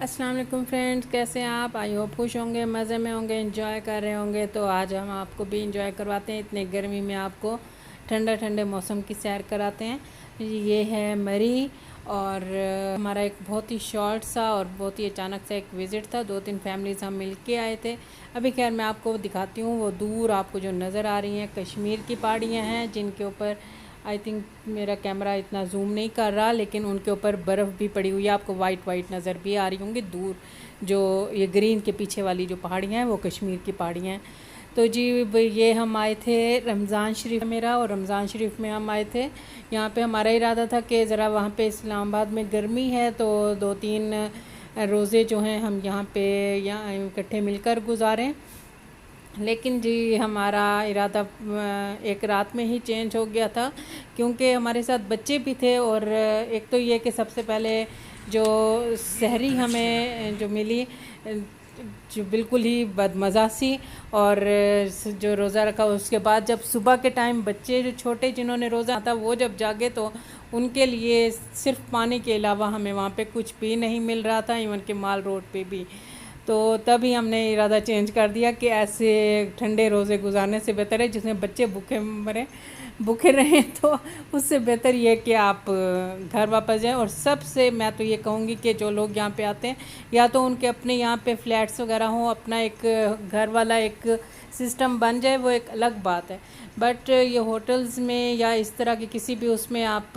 अस्सलाम वालेकुम फ्रेंड्स, कैसे हैं आप? आई होप खुश होंगे, मज़े में होंगे, एंजॉय कर रहे होंगे। तो आज हम आपको भी एंजॉय करवाते हैं। इतने गर्मी में आपको ठंडे ठंडे मौसम की सैर कराते हैं। ये है मरी और हमारा एक बहुत ही शॉर्ट सा और बहुत ही अचानक से एक विज़िट था। 2-3 फैमिलीज़ हम मिल के आए थे। अभी खैर मैं आपको दिखाती हूँ। वो दूर आपको जो नज़र आ रही हैं कश्मीर की पहाड़ियाँ हैं, जिनके ऊपर आई थिंक मेरा कैमरा इतना जूम नहीं कर रहा, लेकिन उनके ऊपर बर्फ़ भी पड़ी हुई है। आपको वाइट वाइट नज़र भी आ रही होंगी दूर। जो ये ग्रीन के पीछे वाली जो पहाड़ियाँ हैं वो कश्मीर की पहाड़ियाँ हैं। तो जी ये हम आए थे रमज़ान शरीफ मेरा, और रमज़ान शरीफ में हम आए थे। यहाँ पे हमारा इरादा था कि ज़रा वहाँ पे इस्लामाबाद में गर्मी है, तो 2-3 रोज़े जो हैं हम यहाँ पे इकट्ठे मिलकर गुजारें। लेकिन जी हमारा इरादा एक रात में ही चेंज हो गया था, क्योंकि हमारे साथ बच्चे भी थे। और एक तो ये कि सबसे पहले जो सहरी हमें जो मिली, जो बिल्कुल ही बदमज़ा सी, और जो रोज़ा रखा उसके बाद जब सुबह के टाइम बच्चे जो छोटे जिन्होंने रोज़ा था वो जब जागे, तो उनके लिए सिर्फ पानी के अलावा हमें वहाँ पे कुछ भी नहीं मिल रहा था, इवन के माल रोड पे भी। तो तभी हमने इरादा चेंज कर दिया कि ऐसे ठंडे रोज़े गुजारने से बेहतर है जिसमें बच्चे भूखे रहें, तो उससे बेहतर ये कि आप घर वापस जाएं। और सबसे मैं तो ये कहूँगी कि जो लोग यहाँ पे आते हैं, या तो उनके अपने यहाँ पे फ्लैट्स वगैरह हों, अपना एक घर वाला एक सिस्टम बन जाए, वो एक अलग बात है। बट ये होटल्स में या इस तरह की किसी भी उसमें आप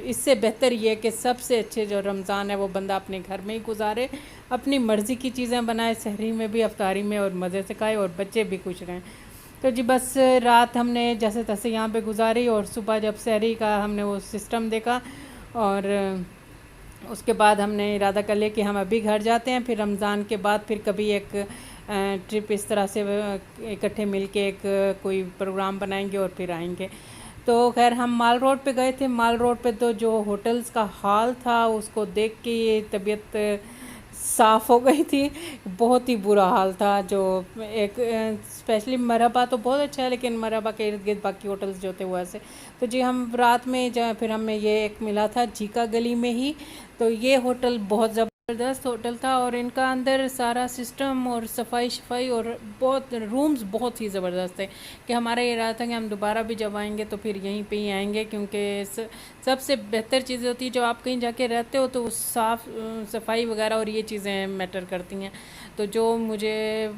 इससे बेहतर ये कि सबसे अच्छे जो रमज़ान है वो बंदा अपने घर में ही गुजारे, अपनी मर्ज़ी की चीज़ें बनाए, सहरी में भी अफ्तारी में, और मज़े से खाए और बच्चे भी खुश रहें। तो जी बस रात हमने जैसे तैसे यहाँ पे गुजारी, और सुबह जब सहरी का हमने वो सिस्टम देखा, और उसके बाद हमने इरादा कर लिया कि हम अभी घर जाते हैं, फिर रमज़ान के बाद फिर कभी एक ट्रिप इस तरह से इकट्ठे मिल के एक कोई प्रोग्राम बनाएंगे और फिर आएंगे। तो खैर हम माल रोड पे गए थे। माल रोड पे तो जो होटल्स का हाल था उसको देख के ये तबीयत साफ़ हो गई थी। बहुत ही बुरा हाल था। जो एक स्पेशली मरहबा तो बहुत अच्छा है, लेकिन मरहबा के इर्द गिर्द बाकी होटल्स जो थे वो ऐसे। तो जी हम रात में फिर हमें ये एक मिला था झीका गली में ही। तो ये होटल बहुत ज़बरदस्त होटल था, और इनका अंदर सारा सिस्टम और सफाई और बहुत रूम्स बहुत ही ज़बरदस्त थे कि हमारा ये रहा था कि हम दोबारा भी जब आएंगे तो फिर यहीं पे ही आएंगे, क्योंकि सबसे बेहतर चीज़ होती है जब आप कहीं जाके रहते हो तो साफ़ सफाई वगैरह और ये चीज़ें मैटर करती हैं। तो जो मुझे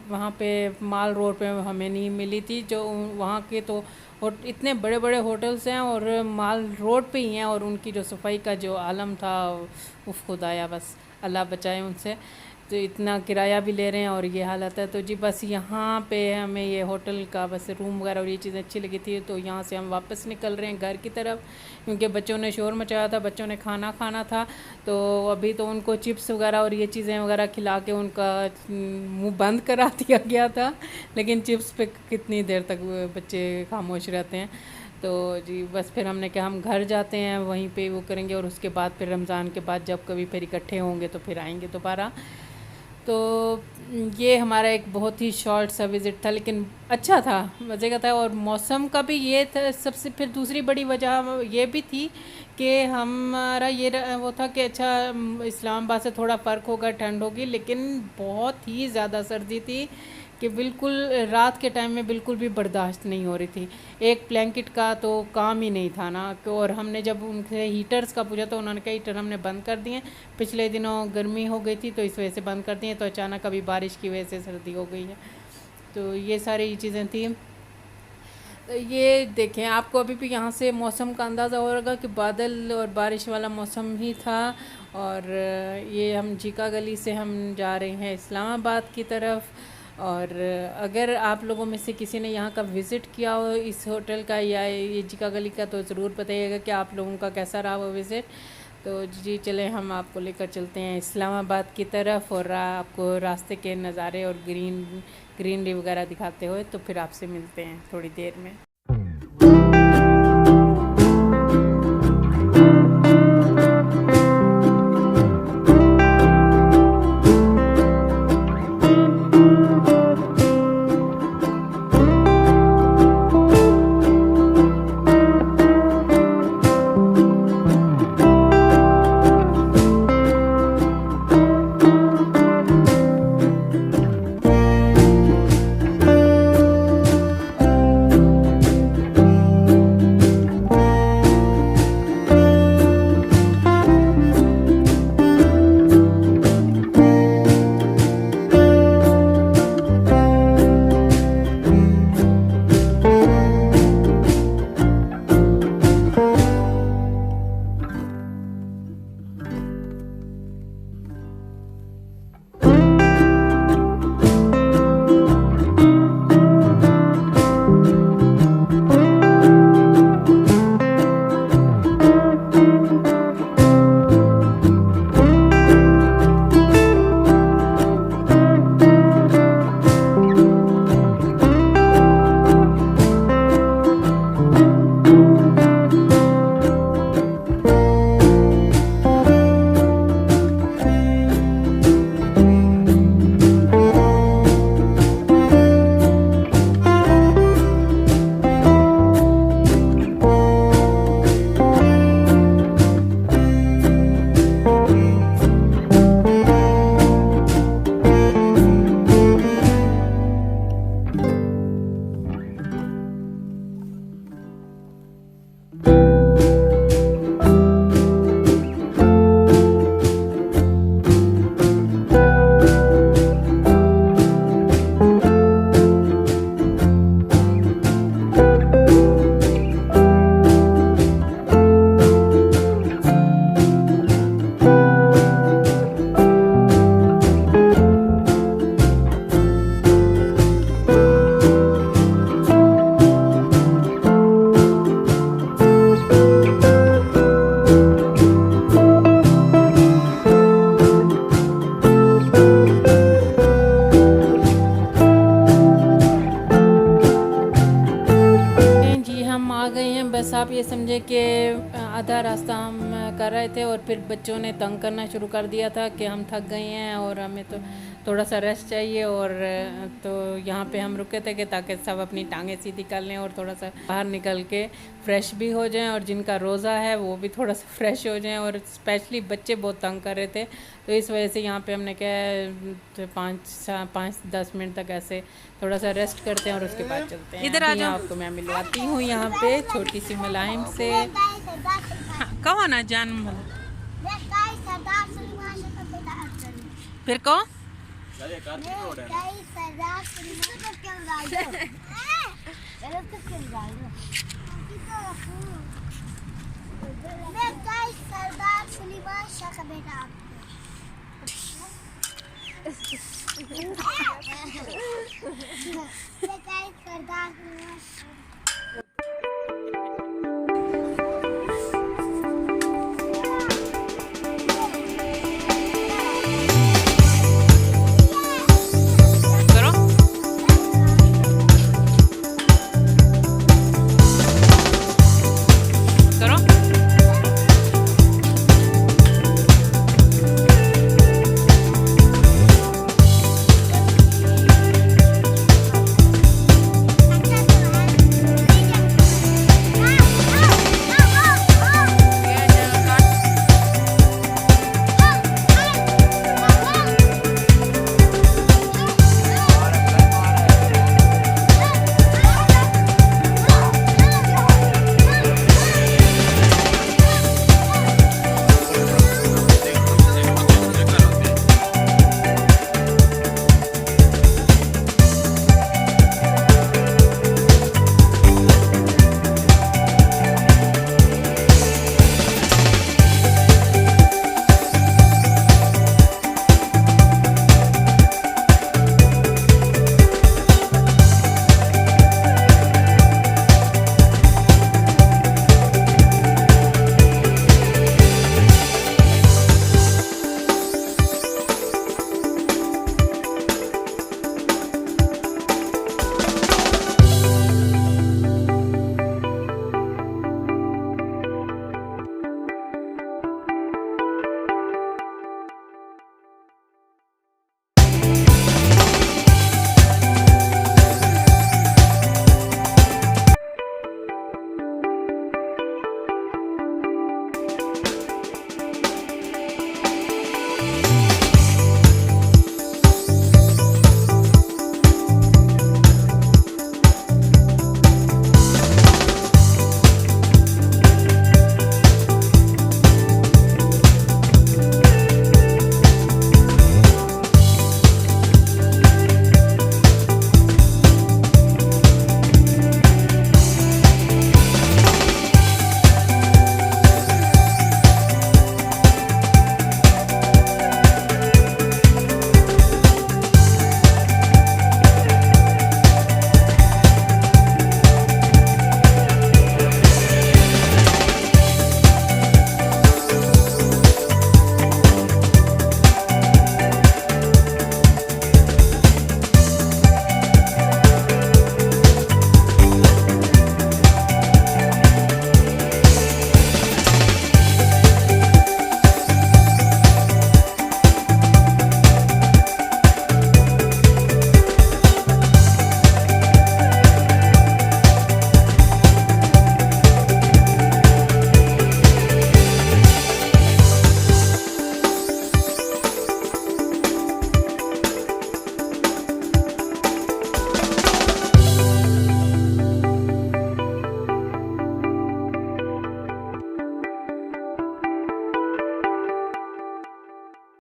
वहाँ पे माल रोड पे हमें नहीं मिली थी, जो वहाँ के तो इतने बड़े बड़े होटल्स हैं और माल रोड पे ही हैं, और उनकी जो सफाई का जो आलम था, उफ खुदाया बस अल्लाह बचाए उनसे। तो इतना किराया भी ले रहे हैं और ये हालत है। तो जी बस यहाँ पे हमें ये होटल का बस रूम वगैरह और ये चीज़ें अच्छी लगी थी, तो यहाँ से हम वापस निकल रहे हैं घर की तरफ, क्योंकि बच्चों ने शोर मचाया था, बच्चों ने खाना खाना था। तो अभी तो उनको चिप्स वगैरह और ये चीज़ें वगैरह खिला के उनका मुंह बंद करा दिया गया था, लेकिन चिप्स पे कितनी देर तक बच्चे खामोश रहते हैं। तो जी बस फिर हमने कहा हम घर जाते हैं, वहीं पे वो करेंगे, और उसके बाद फिर रमज़ान के बाद जब कभी फिर इकट्ठे होंगे तो फिर आएंगे दोबारा। तो ये हमारा एक बहुत ही शॉर्ट सा विज़िट था, लेकिन अच्छा था, मज़े का था। और मौसम का भी ये था सबसे, फिर दूसरी बड़ी वजह ये भी थी कि हमारा ये वो था कि अच्छा इस्लामाबाद से थोड़ा फ़र्क होगा, ठंड होगी, लेकिन बहुत ही ज़्यादा सर्दी थी कि बिल्कुल रात के टाइम में बिल्कुल भी बर्दाश्त नहीं हो रही थी। एक ब्लैंकेट का तो काम ही नहीं था ना। और हमने जब उनसे हीटर्स का पूछा तो उन्होंने कहा हीटर हमने बंद कर दिए, पिछले दिनों गर्मी हो गई थी तो इस वजह से बंद कर दिए, तो अचानक अभी बारिश की वजह से सर्दी हो गई है। तो ये सारी चीज़ें थी। तो ये देखें, आपको अभी भी यहाँ से मौसम का अंदाज़ा होगा कि बादल और बारिश वाला मौसम ही था। और ये हम झीका गली से हम जा रहे हैं इस्लामाबाद की तरफ। और अगर आप लोगों में से किसी ने यहाँ का विज़िट किया हो इस होटल का या ये झीका गली का, तो ज़रूर बताइएगा कि आप लोगों का कैसा रहा वो विज़िट। तो जी चलें हम आपको लेकर चलते हैं इस्लामाबाद की तरफ, और आपको रास्ते के नज़ारे और ग्रीनरी वगैरह दिखाते हुए। तो फिर आपसे मिलते हैं थोड़ी देर में। ये समझे कि आधा रास्ता हम कर रहे थे और फिर बच्चों ने तंग करना शुरू कर दिया था कि हम थक गए हैं और हमें तो थोड़ा सा रेस्ट चाहिए। और तो यहाँ पे हम रुके थे कि ताकि सब अपनी टांगें सीधी कर लें और थोड़ा सा बाहर निकल के फ्रेश भी हो जाएं, और जिनका रोज़ा है वो भी थोड़ा सा फ्रेश हो जाएं। और स्पेशली बच्चे बहुत तंग कर रहे थे, तो इस वजह से यहाँ पे हमने क्या 5-10 मिनट तक ऐसे थोड़ा सा रेस्ट करते हैं और उसके बाद चलते हैं। इधर आ जाओ, आपको मैं मिलवाती हूँ यहाँ पे छोटी सी मुलायम से। कहो ना जान, फिर कहो